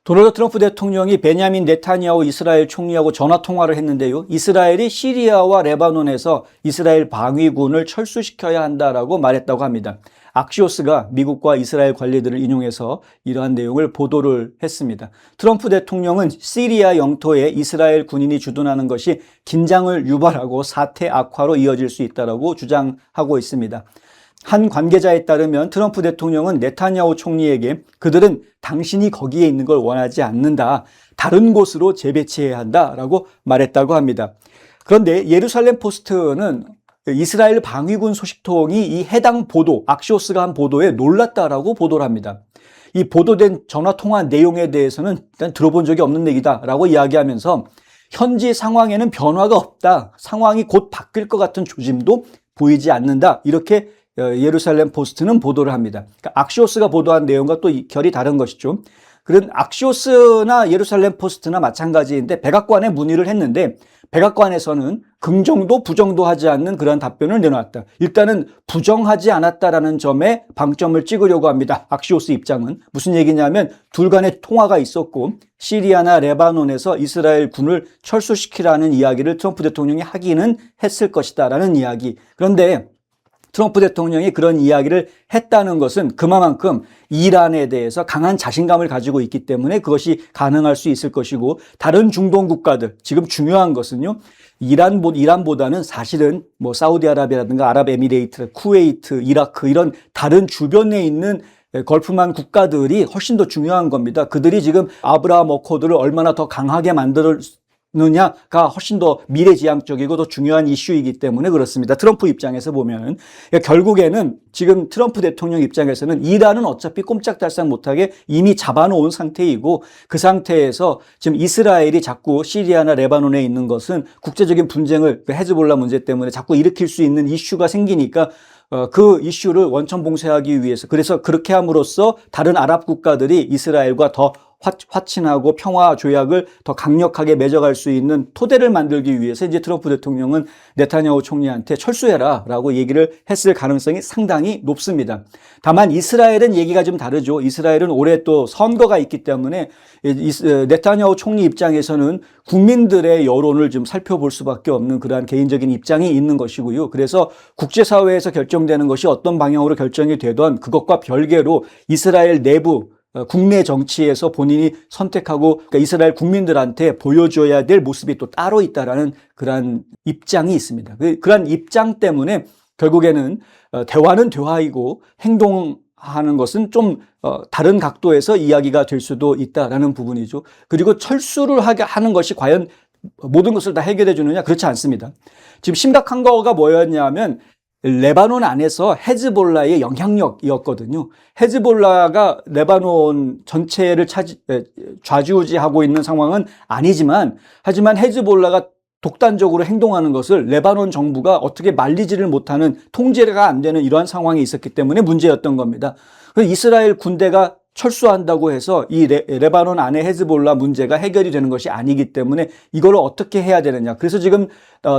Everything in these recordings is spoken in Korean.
도널드 트럼프 대통령이 베냐민 네타냐후 이스라엘 총리하고 전화 통화를 했는데요. 이스라엘이 시리아와 레바논에서 이스라엘 방위군을 철수시켜야 한다라고 말했다고 합니다. 악시오스가 미국과 이스라엘 관리들을 인용해서 이러한 내용을 보도를 했습니다. 트럼프 대통령은 시리아 영토에 이스라엘 군인이 주둔하는 것이 긴장을 유발하고 사태 악화로 이어질 수 있다고 주장하고 있습니다. 한 관계자에 따르면 트럼프 대통령은 네타냐후 총리에게 그들은 당신이 거기에 있는 걸 원하지 않는다. 다른 곳으로 재배치해야 한다라고 말했다고 합니다. 그런데 예루살렘 포스트는 이스라엘 방위군 소식통이 이 해당 보도, 악시오스가 한 보도에 놀랐다라고 보도를 합니다. 이 보도된 전화통화 내용에 대해서는 일단 들어본 적이 없는 얘기다라고 이야기하면서 현지 상황에는 변화가 없다. 상황이 곧 바뀔 것 같은 조짐도 보이지 않는다. 이렇게 예루살렘 포스트는 보도를 합니다. 그러니까 악시오스가 보도한 내용과 또 결이 다른 것이죠. 그런 악시오스나 예루살렘 포스트나 마찬가지인데 백악관에 문의를 했는데 백악관에서는 긍정도 부정도 하지 않는 그런 답변을 내놓았다. 일단은 부정하지 않았다라는 점에 방점을 찍으려고 합니다. 악시오스 입장은 무슨 얘기냐면 둘 간의 통화가 있었고 시리아나 레바논에서 이스라엘 군을 철수시키라는 이야기를 트럼프 대통령이 하기는 했을 것이다라는 이야기. 그런데 트럼프 대통령이 그런 이야기를 했다는 것은 그만큼 이란에 대해서 강한 자신감을 가지고 있기 때문에 그것이 가능할 수 있을 것이고 다른 중동 국가들, 지금 중요한 것은요. 이란보다는 사실은 뭐 사우디아라비아라든가 아랍에미레이트, 쿠웨이트, 이라크 이런 다른 주변에 있는 걸프만 국가들이 훨씬 더 중요한 겁니다. 그들이 지금 아브라함 어코드를 얼마나 더 강하게 만들느냐가 훨씬 더 미래지향적이고 더 중요한 이슈이기 때문에 그렇습니다. 트럼프 입장에서 보면은 결국에는 지금 트럼프 대통령 입장에서는 이란은 어차피 꼼짝달싹 못하게 이미 잡아놓은 상태이고 그 상태에서 지금 이스라엘이 자꾸 시리아나 레바논에 있는 것은 국제적인 분쟁을 헤즈볼라 문제 때문에 자꾸 일으킬 수 있는 이슈가 생기니까 그 이슈를 원천 봉쇄하기 위해서 그래서 그렇게 함으로써 다른 아랍 국가들이 이스라엘과 더 화친하고 평화 조약을 더 강력하게 맺어갈 수 있는 토대를 만들기 위해서 이제 트럼프 대통령은 네타냐후 총리한테 철수해라라고 얘기를 했을 가능성이 상당히 높습니다. 다만 이스라엘은 얘기가 좀 다르죠. 이스라엘은 올해 또 선거가 있기 때문에 네타냐후 총리 입장에서는 국민들의 여론을 좀 살펴볼 수밖에 없는 그러한 개인적인 입장이 있는 것이고요. 그래서 국제사회에서 결정되는 것이 어떤 방향으로 결정이 되던 그것과 별개로 이스라엘 내부 국내 정치에서 본인이 선택하고 그러니까 이스라엘 국민들한테 보여줘야 될 모습이 또 따로 있다라는 그러한 입장이 있습니다. 그러한 입장 때문에 결국에는 대화는 대화이고 행동하는 것은 좀 다른 각도에서 이야기가 될 수도 있다라는 부분이죠. 그리고 철수를 하는 것이 과연 모든 것을 다 해결해 주느냐? 그렇지 않습니다. 지금 심각한 거가 뭐였냐면 레바논 안에서 헤즈볼라의 영향력이었거든요. 헤즈볼라가 레바논 전체를 좌지우지하고 있는 상황은 아니지만 하지만 헤즈볼라가 독단적으로 행동하는 것을 레바논 정부가 어떻게 말리지를 못하는 통제가 안 되는 이러한 상황이 있었기 때문에 문제였던 겁니다. 그래서 이스라엘 군대가 철수한다고 해서 이 레바논 안에 헤즈볼라 문제가 해결이 되는 것이 아니기 때문에 이걸 어떻게 해야 되느냐. 그래서 지금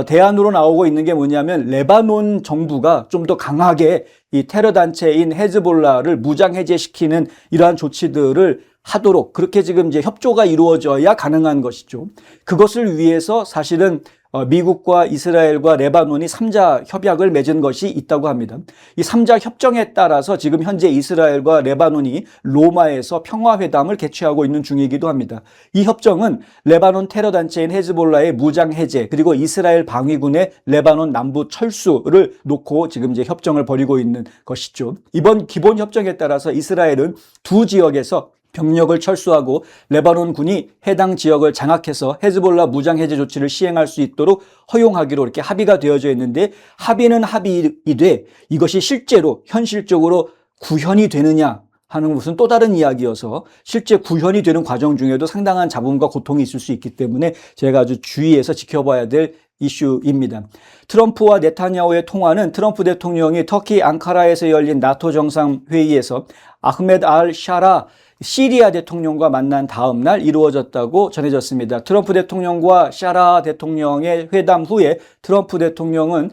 대안으로 나오고 있는 게 뭐냐면 레바논 정부가 좀 더 강하게 이 테러 단체인 헤즈볼라를 무장 해제시키는 이러한 조치들을 하도록 그렇게 지금 이제 협조가 이루어져야 가능한 것이죠. 그것을 위해서 사실은 미국과 이스라엘과 레바논이 3자 협약을 맺은 것이 있다고 합니다. 이 3자 협정에 따라서 지금 현재 이스라엘과 레바논이 로마에서 평화회담을 개최하고 있는 중이기도 합니다. 이 협정은 레바논 테러 단체인 헤즈볼라의 무장 해제 그리고 이스라엘 방위군의 레바논 남부 철수를 놓고 지금 이제 협정을 벌이고 있는 것이죠. 이번 기본 협정에 따라서 이스라엘은 두 지역에서 병력을 철수하고 레바논 군이 해당 지역을 장악해서 헤즈볼라 무장 해제 조치를 시행할 수 있도록 허용하기로 이렇게 합의가 되어져 있는데 합의는 합의이되 이것이 실제로 현실적으로 구현이 되느냐 하는 것은 또 다른 이야기여서 실제 구현이 되는 과정 중에도 상당한 잡음과 고통이 있을 수 있기 때문에 제가 아주 주의해서 지켜봐야 될 이슈입니다. 트럼프와 네타냐후의 통화는 트럼프 대통령이 터키 앙카라에서 열린 나토 정상회의에서 아흐메드 알 샤라 시리아 대통령과 만난 다음 날 이루어졌다고 전해졌습니다. 트럼프 대통령과 샤라 대통령의 회담 후에 트럼프 대통령은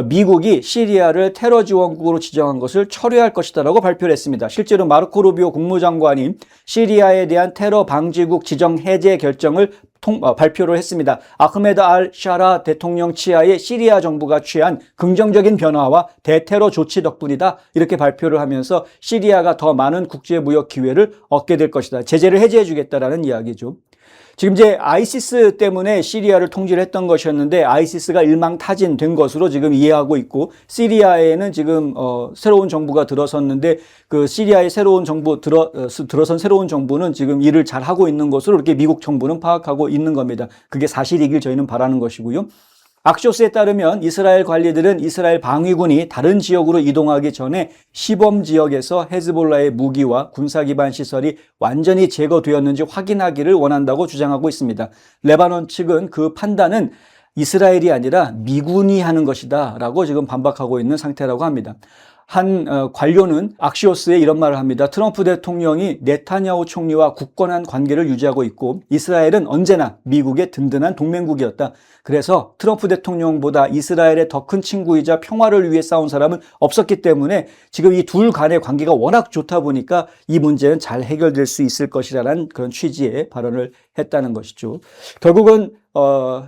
미국이 시리아를 테러 지원국으로 지정한 것을 철회할 것이다라고 발표를 했습니다. 실제로 마르코 루비오 국무장관이 시리아에 대한 테러 방지국 지정 해제 결정을 발표를 했습니다. 아흐메드 알 샤라 대통령 치하의 시리아 정부가 취한 긍정적인 변화와 대테러 조치 덕분이다. 이렇게 발표를 하면서 시리아가 더 많은 국제무역 기회를 얻게 될 것이다. 제재를 해제해 주겠다라는 이야기죠. 지금 이제 아이시스 때문에 시리아를 통제를 했던 것이었는데 아이시스가 일망타진된 것으로 지금 이해하고 있고 시리아에는 지금 새로운 정부가 들어섰는데 그 시리아의 새로운 정부 들어선 새로운 정부는 지금 일을 잘 하고 있는 것으로 이렇게 미국 정부는 파악하고 있는 겁니다. 그게 사실이길 저희는 바라는 것이고요. 악시오스에 따르면 이스라엘 관리들은 이스라엘 방위군이 다른 지역으로 이동하기 전에 시범 지역에서 헤즈볼라의 무기와 군사 기반 시설이 완전히 제거되었는지 확인하기를 원한다고 주장하고 있습니다. 레바논 측은 그 판단은 이스라엘이 아니라 미군이 하는 것이다 라고 지금 반박하고 있는 상태라고 합니다. 한 관료는 악시오스에 이런 말을 합니다. 트럼프 대통령이 네타냐후 총리와 굳건한 관계를 유지하고 있고 이스라엘은 언제나 미국의 든든한 동맹국이었다. 그래서 트럼프 대통령보다 이스라엘의 더 큰 친구이자 평화를 위해 싸운 사람은 없었기 때문에 지금 이 둘 간의 관계가 워낙 좋다 보니까 이 문제는 잘 해결될 수 있을 것이라는 그런 취지의 발언을 했다는 것이죠. 결국은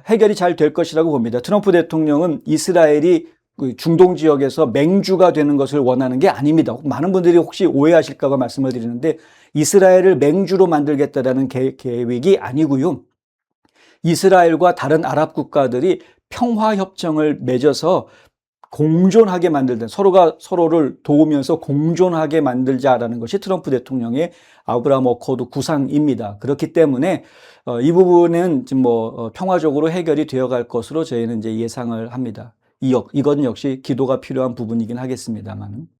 해결이 잘 될 것이라고 봅니다. 트럼프 대통령은 이스라엘이 중동 지역에서 맹주가 되는 것을 원하는 게 아닙니다. 많은 분들이 혹시 오해하실까 봐 말씀을 드리는데 이스라엘을 맹주로 만들겠다라는 계획이 아니고요. 이스라엘과 다른 아랍 국가들이 평화협정을 맺어서 공존하게 만들든 서로가 서로를 도우면서 공존하게 만들자라는 것이 트럼프 대통령의 아브라함 어코드 구상입니다. 그렇기 때문에 이 부분은 지금 평화적으로 해결이 되어갈 것으로 저희는 이제 예상을 합니다. 이건 역시 기도가 필요한 부분이긴 하겠습니다만.